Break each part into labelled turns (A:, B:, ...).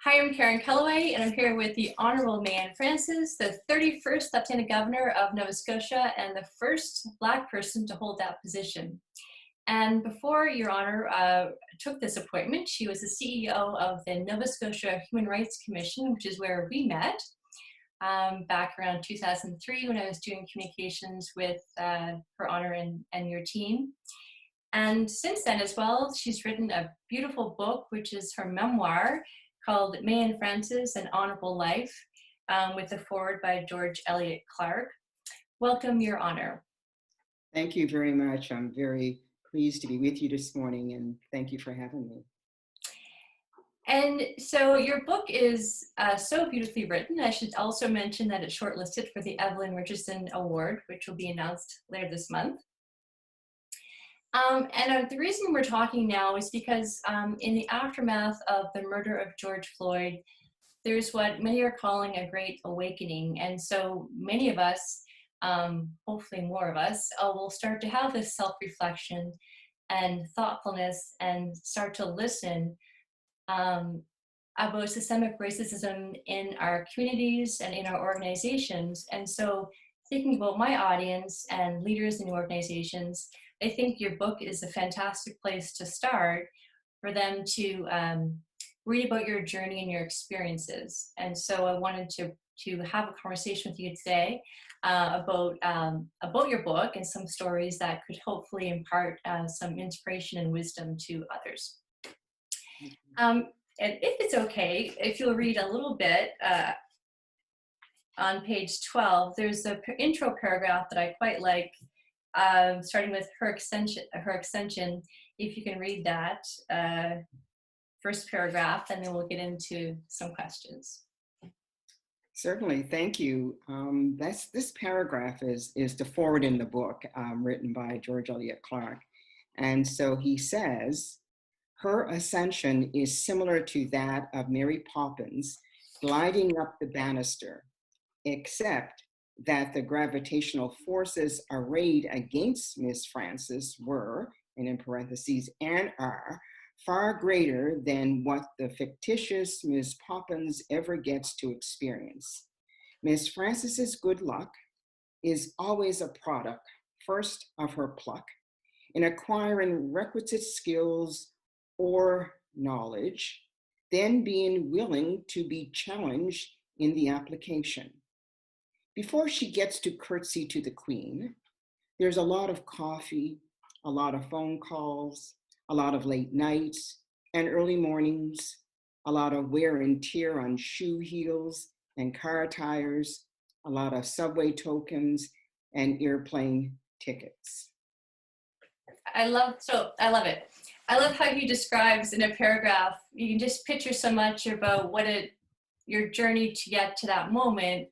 A: Hi, I'm Karen Kellaway, and I'm here with the Honorable Mayann Francis, the 31st Lieutenant Governor of Nova Scotia and the first Black person to hold that position. And before Your Honor took this appointment, she was the CEO of the Nova Scotia Human Rights Commission, which is where we met back around 2003 when I was doing communications with Her Honor and your team. And since then as well, she's written a beautiful book, which is her memoir, called Mayann Francis, An Honorable Life, with a foreword by George Eliot Clark. Welcome, Your Honor.
B: Thank you very much. I'm very pleased to be with you this morning, and thank you for having me.
A: And so your book is so beautifully written. I should also mention that it's shortlisted for the Evelyn Richardson Award, which will be announced later this month. The reason we're talking now is because in the aftermath of the murder of George Floyd, there's what many are calling a great awakening. And so many of us, hopefully more of us, will start to have this self-reflection and thoughtfulness and start to listen about systemic racism in our communities and in our organizations. And so thinking about my audience and leaders in the organizations, I think your book is a fantastic place to start for them to read about your journey and your experiences. And so I wanted to have a conversation with you today about your book and some stories that could hopefully impart some inspiration and wisdom to others. And if it's okay, if you'll read a little bit on page 12, there's an intro paragraph that I quite like, starting with her extension. If you can read that first paragraph, and then we'll get into some questions.
B: Certainly, thank you. This paragraph is the foreword in the book, written by George Eliot Clark. And so he says, her ascension is similar to that of Mary Poppins gliding up the banister, except that the gravitational forces arrayed against Miss Francis were, and in parentheses, and are, far greater than what the fictitious Miss Poppins ever gets to experience. Miss Francis's good luck is always a product, first of her pluck, in acquiring requisite skills or knowledge, then being willing to be challenged in the application. Before she gets to curtsy to the Queen, there's a lot of coffee, a lot of phone calls, a lot of late nights and early mornings, a lot of wear and tear on shoe heels and car tires, a lot of subway tokens and airplane tickets.
A: I love it. I love how he describes in a paragraph, you can just picture so much about your journey to get to that moment,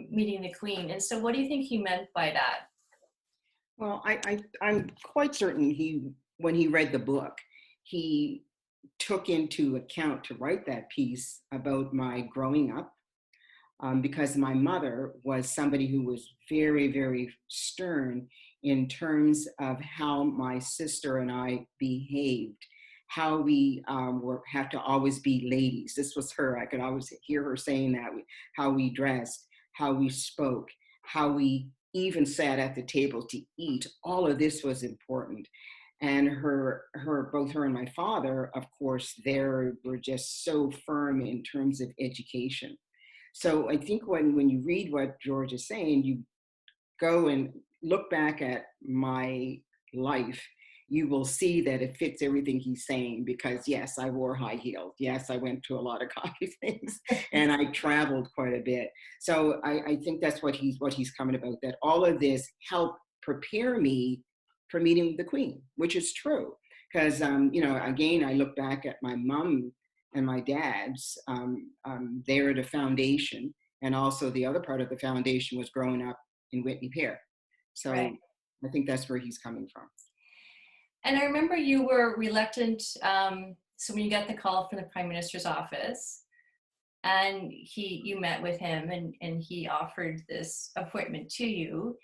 A: meeting the Queen. And so what do you think he meant by that?
B: Well, I'm quite certain when he read the book, he took into account to write that piece about my growing up, because my mother was somebody who was very, very stern in terms of how my sister and I behaved, how we have to always be ladies. This was her. I could always hear her saying that, how we dressed, how we spoke, how we even sat at the table to eat. All of this was important. And both her and my father, of course, were just so firm in terms of education. So I think when you read what George is saying, you go and look back at my life, you will see that it fits everything he's saying, because yes, I wore high heels. Yes, I went to a lot of coffee things and I traveled quite a bit. So I think that's what he's coming about, that all of this helped prepare me for meeting the Queen, which is true. Because, again, I look back at my mom and my dad's, they're the foundation. And also the other part of the foundation was growing up in Whitney Pear. So right. I think that's where he's coming from.
A: And I remember you were reluctant, so when you got the call from the Prime Minister's office, and you met with him and he offered this appointment to you,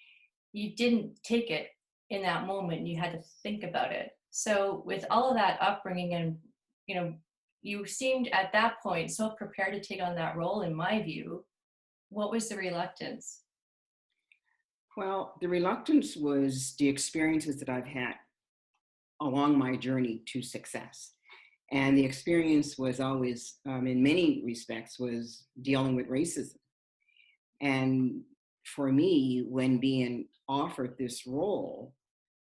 A: you didn't take it in that moment. You had to think about it. So with all of that upbringing and, you seemed at that point so prepared to take on that role, in my view. What was the reluctance?
B: Well, the reluctance was the experiences that I've had along my journey to success. And the experience was always, in many respects, was dealing with racism. And for me, when being offered this role,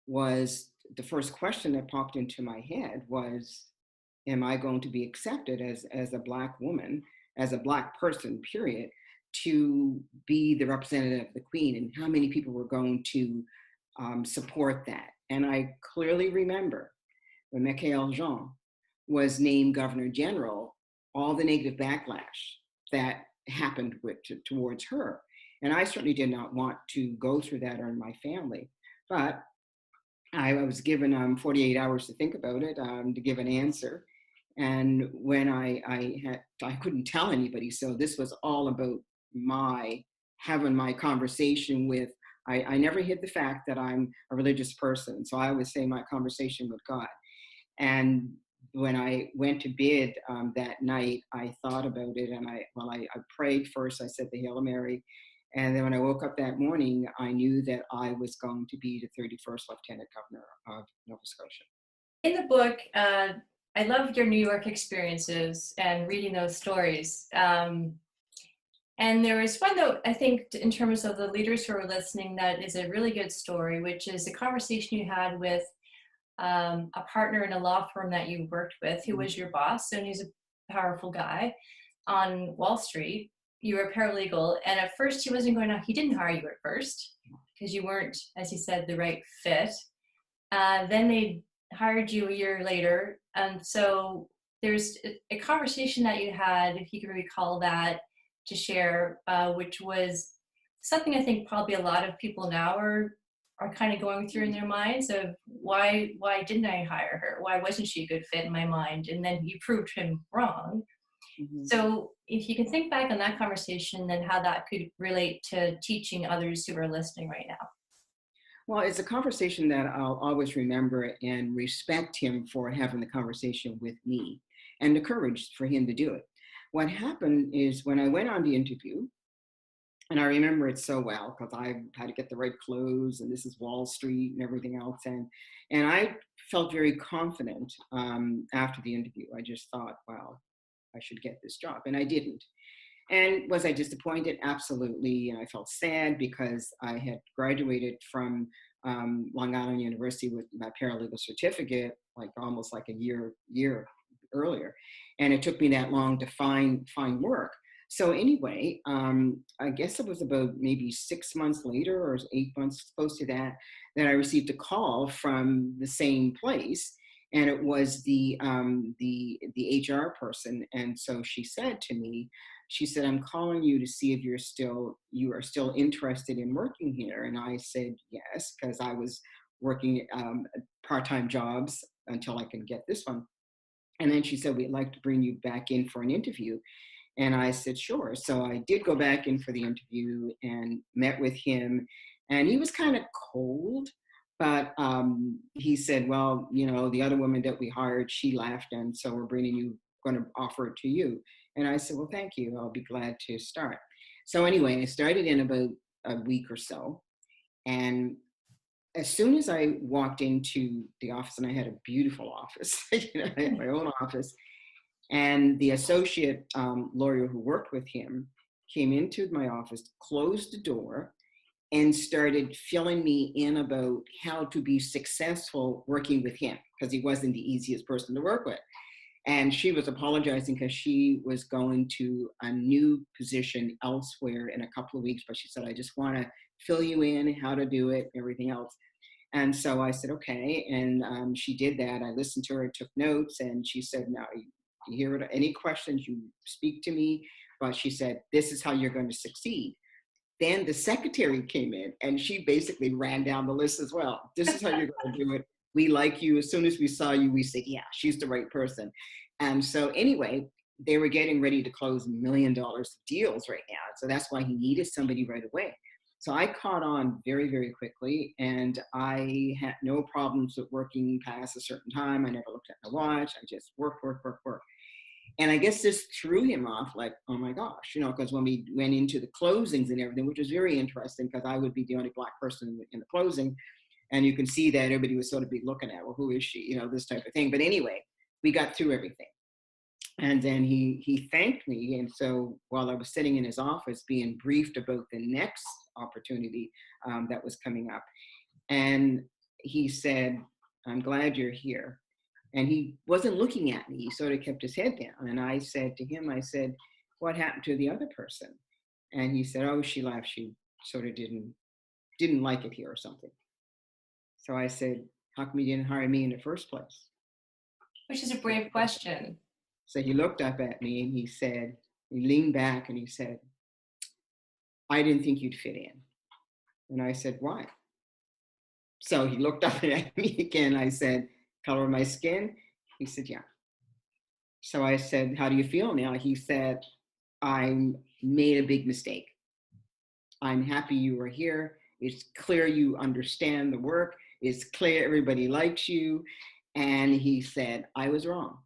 B: was the first question that popped into my head was, am I going to be accepted as a Black woman, as a Black person, period, to be the representative of the Queen, and how many people were going to support that? And I clearly remember when Michael Jean was named Governor General, all the negative backlash that happened towards her. And I certainly did not want to go through that or in my family. But I was given 48 hours to think about it, to give an answer. And when I couldn't tell anybody. So this was all about having my conversation with, I never hid the fact that I'm a religious person. So I would say my conversation with God. And when I went to bed that night, I thought about it, and I prayed first. I said the Hail Mary, and then when I woke up that morning, I knew that I was going to be the 31st Lieutenant Governor of Nova Scotia.
A: In the book, I loved your New York experiences and reading those stories. And there was one, though, I think, in terms of the leaders who are listening, that is a really good story, which is a conversation you had with a partner in a law firm that you worked with, who was your boss, and he's a powerful guy on Wall Street. You were a paralegal, and at first he didn't hire you at first because you weren't, as he said, the right fit. Then they hired you a year later. And so there's a conversation that you had, if you can recall that, to share, which was something I think probably a lot of people now are kind of going through in their minds of why didn't I hire her? Why wasn't she a good fit in my mind? And then you proved him wrong. Mm-hmm. So if you can think back on that conversation and how that could relate to teaching others who are listening right now.
B: Well, it's a conversation that I'll always remember and respect him for having the conversation with me and the courage for him to do it. What happened is when I went on the interview, and I remember it so well because I had to get the right clothes, and this is Wall Street and everything else. And I felt very confident after the interview. I just thought, wow, I should get this job. And I didn't. And was I disappointed? Absolutely. And I felt sad because I had graduated from Long Island University with my paralegal certificate, almost a year earlier. And it took me that long to find work. So anyway, I guess it was about maybe 6 months later or 8 months close to that I received a call from the same place. And it was the HR person. And so she said to me, I'm calling you to see if you are still interested in working here. And I said, yes, because I was working part-time jobs until I can get this one. And then she said, we'd like to bring you back in for an interview. And I said, sure. So I did go back in for the interview and met with him. And he was kind of cold, but he said, well, the other woman that we hired, she left. And so we're going to offer it to you. And I said, well, thank you. I'll be glad to start. So anyway, I started in about a week or so. And as soon as I walked into the office, and I had a beautiful office, I had my own office, and the associate lawyer who worked with him came into my office, closed the door, and started filling me in about how to be successful working with him, because he wasn't the easiest person to work with. And she was apologizing because she was going to a new position elsewhere in a couple of weeks, but she said, I just want to fill you in how to do it, everything else. And so I said, okay. And she did that. I listened to her, took notes, and she said, now, you hear it, any questions, you speak to me. But she said, this is how you're going to succeed. Then the secretary came in, and she basically ran down the list as well. This is how you're going to do it. We like you. As soon as we saw you, we said, yeah, she's the right person. And so anyway, they were getting ready to close $1 million deals right now. So that's why he needed somebody right away. So I caught on very, very quickly, and I had no problems with working past a certain time. I never looked at my watch. I just worked. And I guess this threw him off, like, oh my gosh, you know, because when we went into the closings and everything, which was very interesting because I would be the only Black person in the closing. And you can see that everybody was sort of be looking at, well, who is she? You know, this type of thing. But anyway, we got through everything. And then he thanked me. And so while I was sitting in his office being briefed about the next opportunity that was coming up, and he said, I'm glad you're here. And he wasn't looking at me. He sort of kept his head down. And I said to him, I said, what happened to the other person? And he said, oh, she left. She sort of didn't like it here or something. So I said, how come you didn't hire me in the first place?
A: Which is a brave question.
B: So he looked up at me and he said, he leaned back and he said, I didn't think you'd fit in. And I said, why? So he looked up at me again. I said, color of my skin? He said, yeah. So I said, how do you feel now? He said, I made a big mistake. I'm happy you were here. It's clear you understand the work. It's clear everybody likes you. And he said, I was wrong.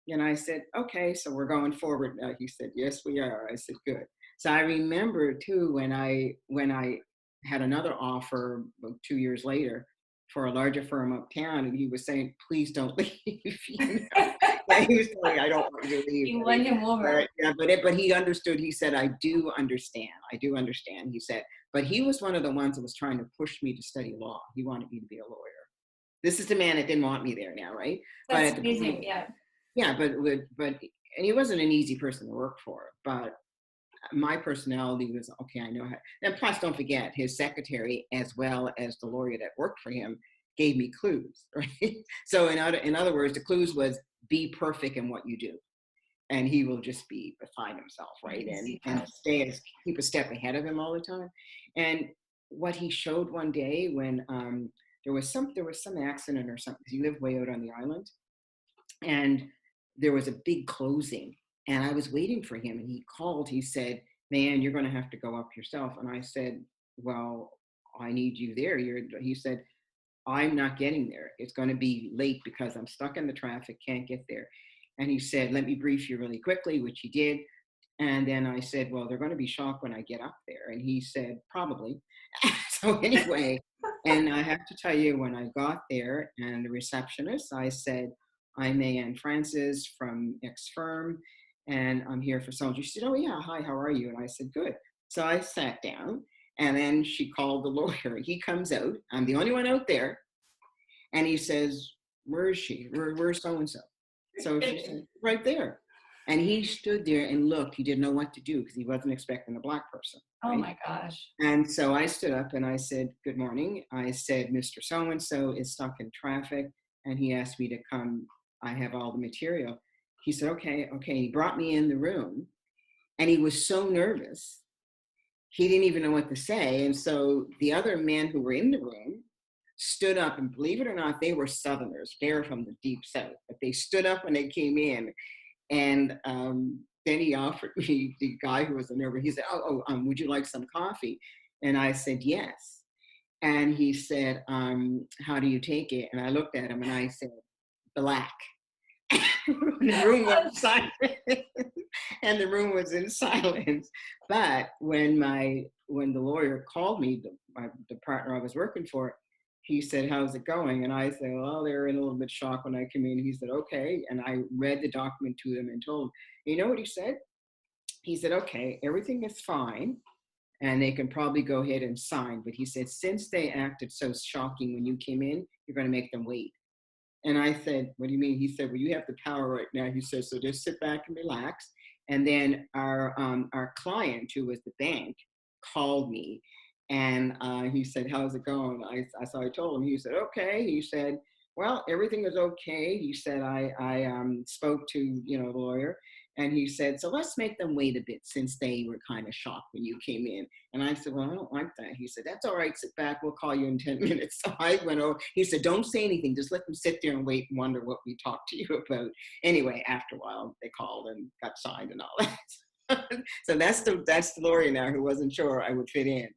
B: And I said, okay, so we're going forward now. He said, yes, we are. I said, good. So I remember too, when I had another offer 2 years later for a larger firm uptown, and he was saying, please don't leave. You know? Yeah, he was telling me, I don't want you to leave.
A: You won him over.
B: Yeah, but he understood. He said, I do understand. I do understand. He said, but he was one of the ones that was trying to push me to study law. He wanted me to be a lawyer. This is the man that didn't want me there now, right?
A: That's
B: but
A: amazing,
B: point,
A: yeah.
B: Yeah, but and he wasn't an easy person to work for, but my personality was, okay, I know how. And plus, don't forget, his secretary, as well as the lawyer that worked for him, gave me clues, right? So in other words, the clues was be perfect in what you do. And he will just be beside himself, right? And keep a step ahead of him all the time. And what he showed one day when there was some accident or something, he lived way out on the island, and there was a big closing, and I was waiting for him, and he called. He said, man, you're going to have to go up yourself. And I said, well, I need you there. He said, I'm not getting there. It's going to be late because I'm stuck in the traffic, can't get there. And he said, let me brief you really quickly, which he did. And then I said, well, they're going to be shocked when I get up there. And he said, probably. So anyway, and I have to tell you, when I got there and the receptionist, I said, I'm Mayann Francis from X firm, and I'm here for someone. She said, oh yeah, hi, how are you? And I said, good. So I sat down, and then she called the lawyer. He comes out. I'm the only one out there. And he says, where is she? Where's so-and-so? So she said, right there. And he stood there and looked. He didn't know what to do because he wasn't expecting a Black person.
A: Right? Oh my gosh.
B: And so I stood up and I said, good morning. I said, Mr. So-and-so is stuck in traffic, and he asked me to come. I have all the material. He said, okay. He brought me in the room, and he was so nervous. He didn't even know what to say. And so the other men who were in the room stood up, and believe it or not, they were Southerners. They're from the deep South, but they stood up when they came in. And then he offered me, the guy who was a nervous, he said, would you like some coffee? And I said, yes. And he said, how do you take it? And I looked at him and I said, Black. The room was silent. And the room was in silence. But when the lawyer called me, the partner I was working for, he said, how's it going? And I said, well, they were in a little bit shock when I came in. He said, okay. And I read the document to them and told him, you know what he said? He said, okay, everything is fine, and they can probably go ahead and sign. But he said, since they acted so shocking when you came in, you're going to make them wait. And I said, what do you mean? He said, well, you have the power right now. He said, so just sit back and relax. And then our client, who was the bank, called me. And he said, how's it going? So I told him. He said, okay. He said, well, everything is okay. He said, I spoke to, the lawyer. And he said, so let's make them wait a bit since they were kind of shocked when you came in. And I said, well, I don't like that. He said, that's all right. Sit back. We'll call you in 10 minutes. So I went over. He said, don't say anything. Just let them sit there and wait and wonder what we talked to you about. Anyway, after a while, they called and got signed and all that. So that's the lawyer now who wasn't sure I would fit in.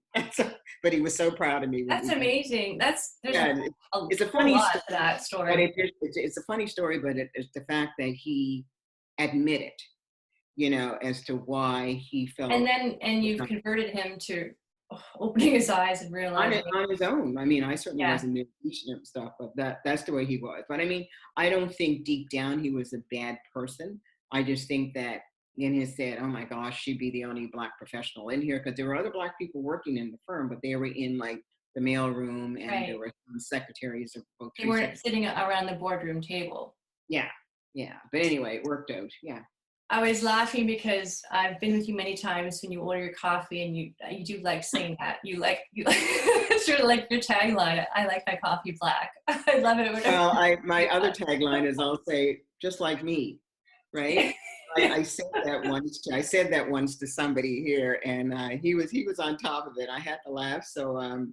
B: But he was so proud of me.
A: That's amazing. It's
B: a funny
A: story to that story.
B: But it's a funny story, but it's the fact that he admit it, as to why he
A: And
B: felt
A: then, and you've converted him to opening his eyes and realizing,
B: on his own. I mean, I certainly
A: yeah,
B: wasn't there teaching him stuff, but that's the way he was. But I mean, I don't think deep down he was a bad person. I just think that in his head, oh my gosh, she'd be the only Black professional in here, because there were other Black people working in the firm, but they were in like the mailroom, and there
A: right.
B: were some secretaries, or well,
A: They
B: three
A: weren't
B: secretaries.
A: sitting around the boardroom table.
B: Yeah, yeah. But anyway, it worked out. Yeah.
A: I was laughing because I've been with you many times when you order your coffee, and you do like saying that. You it's sort of like your tagline. I like my coffee black. I love it whenever
B: Well, my
A: you say
B: other
A: that.
B: tagline is, I'll say, just like me, right? I said that once. I said that once to somebody here, and he was on top of it. I had to laugh. So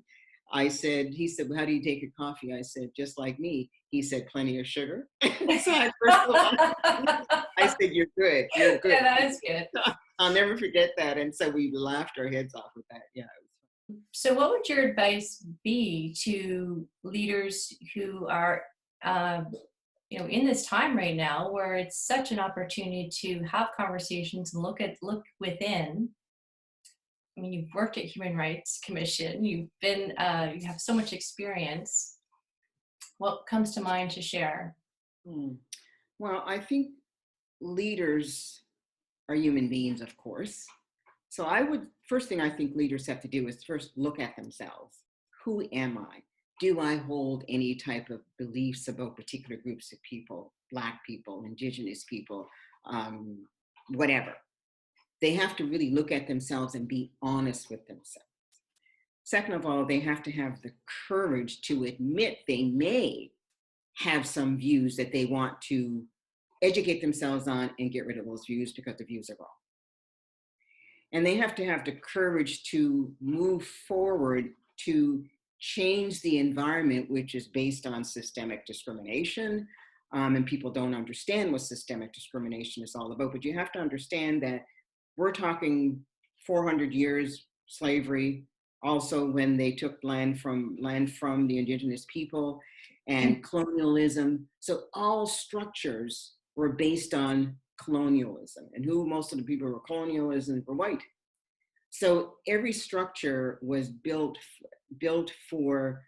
B: he said, well, how do you take your coffee? I said, just like me. He said, plenty of sugar. So I first of all, I said, you're good.
A: Yeah, that is good.
B: I'll never forget that. And so we laughed our heads off with that. Yeah.
A: So, what would your advice be to leaders who are, uh, in this time right now where it's such an opportunity to have conversations and look within? I mean, you've worked at Human Rights Commission. You have so much experience. What comes to mind to share?
B: Hmm. Well, I think leaders are human beings, of course. So first thing I think leaders have to do is first look at themselves. Who am I? Do I hold any type of beliefs about particular groups of people, Black people, Indigenous people, um, whatever? They have to really look at themselves and be honest with themselves. Second of all, they have to have the courage to admit they may have some views that they want to educate themselves on and get rid of those views because the views are wrong. And they have to have the courage to move forward to change the environment, which is based on systemic discrimination. And people don't understand what systemic discrimination is all about. But you have to understand that we're talking 400 years slavery, also when they took land from the indigenous people, and colonialism. So all structures were based on colonialism, and who most of the people who were colonialism were white. So every structure was built for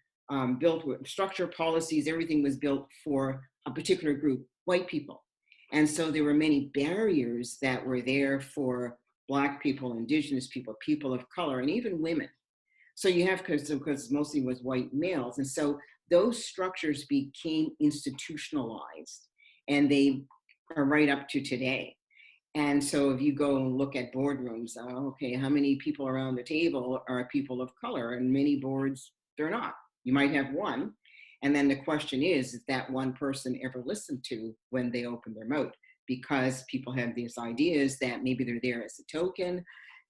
B: built with structure, policies, everything was built for a particular group, white people. And so there were many barriers that were there for Black people, Indigenous people, people of color, and even women. So you have, because mostly was white males. And so those structures became institutionalized, and they are right up to today. And so if you go and look at boardrooms, okay, how many people around the table are people of color? And many boards, they're not. You might have one. And then the question is that one person ever listened to when they open their mouth? Because people have these ideas that maybe they're there as a token,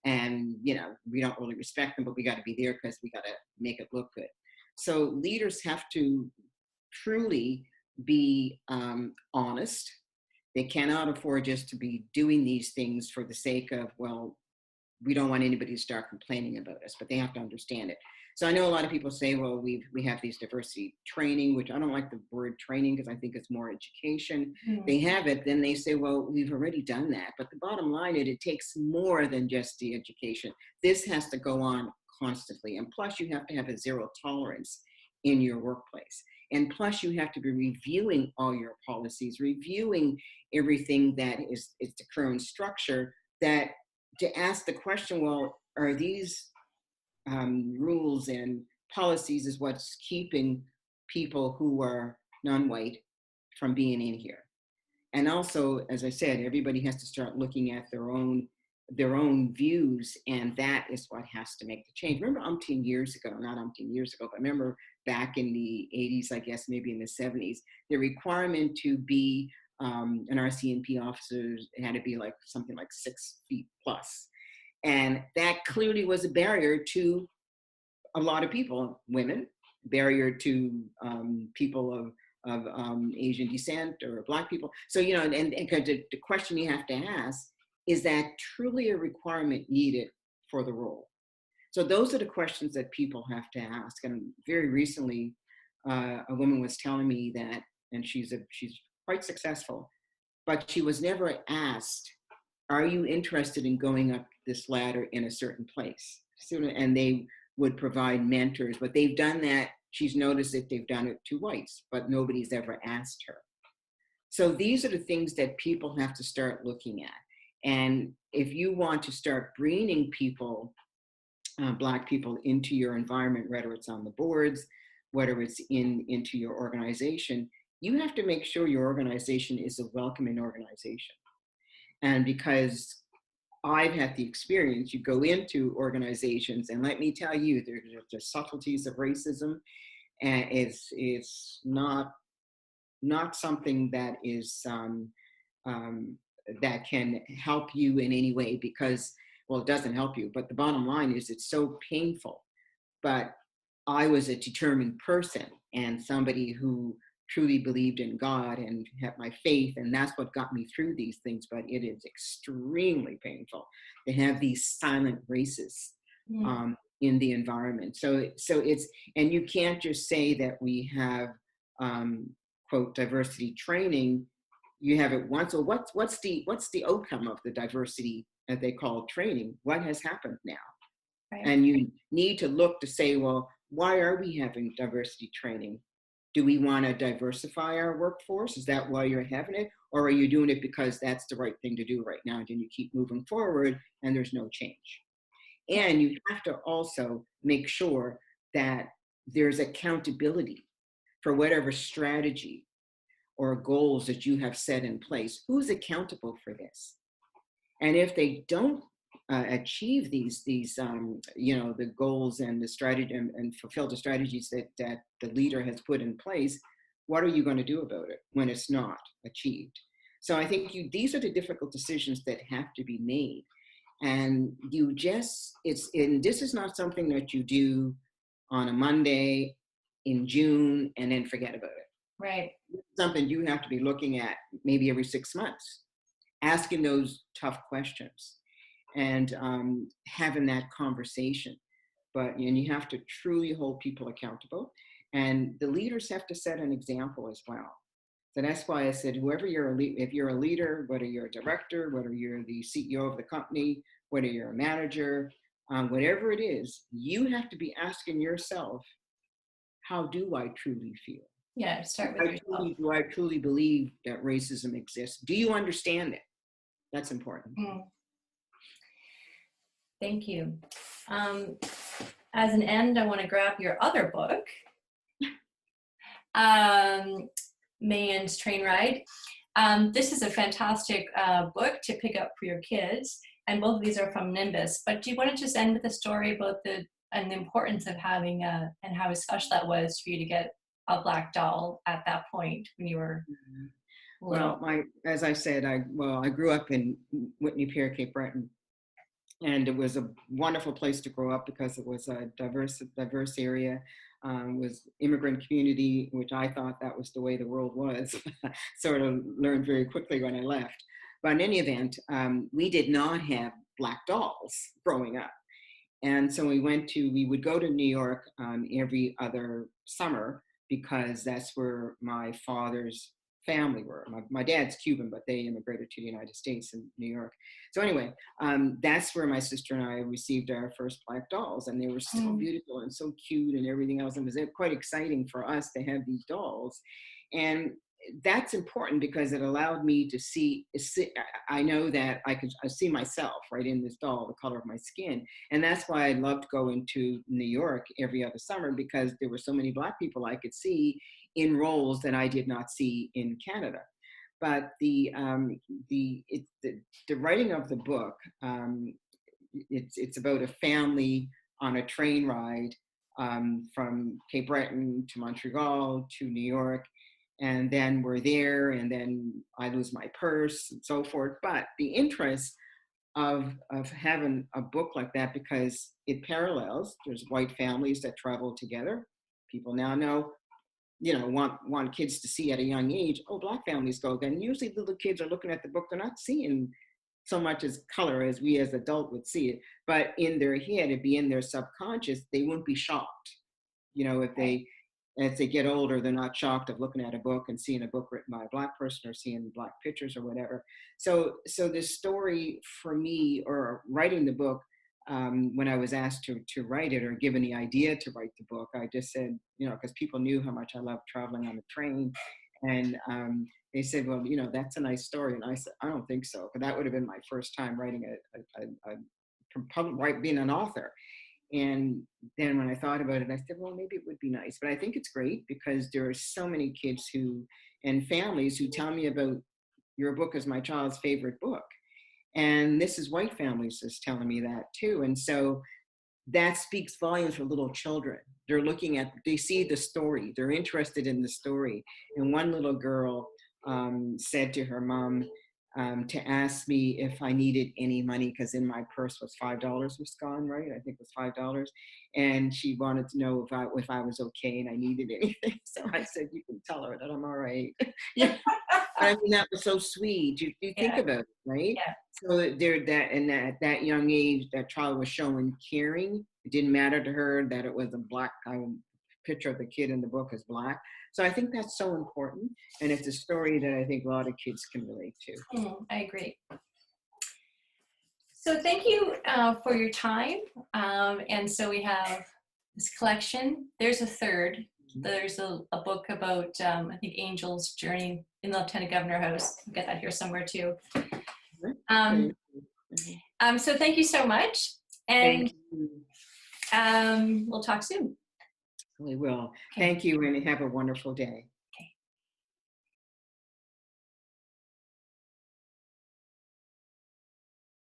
B: and we don't really respect them, but we got to be there because we got to make it look good. So leaders have to truly be honest. They cannot afford just to be doing these things for the sake of, well, we don't want anybody to start complaining about us, but they have to understand it. So I know a lot of people say, well, we have these diversity training, which I don't like the word training because I think it's more education.
A: Hmm.
B: They have it, then they say, well, we've already done that. But the bottom line is it takes more than just the education. This has to go on constantly. And plus you have to have a zero tolerance in your workplace. And plus you have to be reviewing all your policies, reviewing everything that is the current structure, that to ask the question, well, are these rules and policies is what's keeping people who are non-white from being in here? And also, as I said, everybody has to start looking at their own views, and that is what has to make the change. Remember umpteen years ago, not umpteen years ago, but remember back in the 80s, I guess maybe in the 70s, the requirement to be an RCMP officer had to be like something like 6 feet plus. And that clearly was a barrier to a lot of people, women, barrier to people of Asian descent or Black people. So, and the question you have to ask, is that truly a requirement needed for the role? So those are the questions that people have to ask. And very recently, a woman was telling me that, and she's quite successful, but she was never asked, are you interested in going up this ladder in a certain place? And they would provide mentors, but they've done that. She's noticed that they've done it to whites, but nobody's ever asked her. So these are the things that people have to start looking at. And if you want to start bringing people, Black people, into your environment, whether it's on the boards, whether it's into your organization, you have to make sure your organization is a welcoming organization. And because I've had the experience, you go into organizations, and let me tell you, there's subtleties of racism, and it's not something that is that can help you in any way, because, well, it doesn't help you, but the bottom line is it's so painful. But I was a determined person and somebody who truly believed in God and had my faith, and that's what got me through these things. But it is extremely painful to have these silent racists in the environment. So it's, and you can't just say that we have quote diversity training. You have it once. So what's the outcome of the diversity that they call training? What has happened now? Right. And you need to look to say, well, why are we having diversity training? Do we want to diversify our workforce? Is that why you're having it? Or are you doing it because that's the right thing to do right now? And then you keep moving forward and there's no change. And you have to also make sure that there's accountability for whatever strategy or goals that you have set in place. Who's accountable for this? And if they don't achieve these the goals and the strategy and fulfill the strategies that the leader has put in place, what are you going to do about it when it's not achieved? So I think these are the difficult decisions that have to be made. And this is not something that you do on a Monday in June and then forget about it.
A: Right.
B: It's something you have to be looking at maybe every 6 months, asking those tough questions and having that conversation. And you have to truly hold people accountable, and the leaders have to set an example as well. So that's why I said, whoever if you're a leader, whether you're a director, whether you're the CEO of the company, whether you're a manager, whatever it is, you have to be asking yourself, how do I truly feel?
A: Yeah, start with yourself.
B: Do I truly believe that racism exists? Do you understand it? That's important.
A: Thank you. As an end, I want to grab your other book, Mayann's Train Ride. This is a fantastic book to pick up for your kids, and both of these are from Nimbus. But do you want to just end with a story about the importance of having and how special that was for you to get a black doll at that point when you were little?
B: Well, as I said, I grew up in Whitney Pier, Cape Breton, and it was a wonderful place to grow up because it was a diverse area. Was immigrant community, which I thought that was the way the world was. Sort of learned very quickly when I left. But in any event, we did not have black dolls growing up. And so we would go to New York every other summer because that's where my father's family were. My dad's Cuban, but they immigrated to the United States in New York. So anyway, that's where my sister and I received our first black dolls, and they were so beautiful and so cute and everything else. It was quite exciting for us to have these dolls. And that's important because it allowed me to see, I know that I see myself right in this doll, the color of my skin. And that's why I loved going to New York every other summer, because there were so many Black people I could see in roles that I did not see in Canada. But the writing of the book, it's about a family on a train ride from Cape Breton to Montreal to New York. And then we're there, and then I lose my purse and so forth. But the interest of having a book like that, because it parallels, there's white families that travel together. People now know, want kids to see at a young age, Black families go. Then usually little kids are looking at the book, they're not seeing so much as color as we as adults would see it. But in their head, it'd be in their subconscious, they wouldn't be shocked, if they, as they get older, they're not shocked of looking at a book and seeing a book written by a Black person or seeing Black pictures or whatever. So this story for me, or writing the book, when I was asked to write it or given the idea to write the book, I just said, because people knew how much I loved traveling on the train. And they said, well, that's a nice story. And I said, I don't think so. But that would have been my first time writing being an author. And then when I thought about it, I said, well, maybe it would be nice. But I think it's great because there are so many kids and families who tell me about your book is my child's favorite book. And this is white families is telling me that too. And so that speaks volumes for little children. They see the story, they're interested in the story. And one little girl said to her mom to ask me if I needed any money, because in my purse was $5 was gone, right? I think it was $5. And she wanted to know if I was okay and I needed anything. So I said, you can tell her that I'm all right. Yeah. I mean, that was so sweet. You think
A: Yeah.
B: about it, right?
A: Yeah.
B: So there, at that young age, that child was showing caring. It didn't matter to her that it was a Black picture of the kid in the book is Black. So I think that's so important, and it's a story that I think a lot of kids can relate to.
A: I agree. So thank you for your time. And so we have this collection. There's a third. There's a book about, I think, Angel's journey in the Lieutenant Governor House. I'll get that here somewhere too. So thank you so much. And we'll talk soon.
B: We will.
A: Okay.
B: Thank you, and have a wonderful day.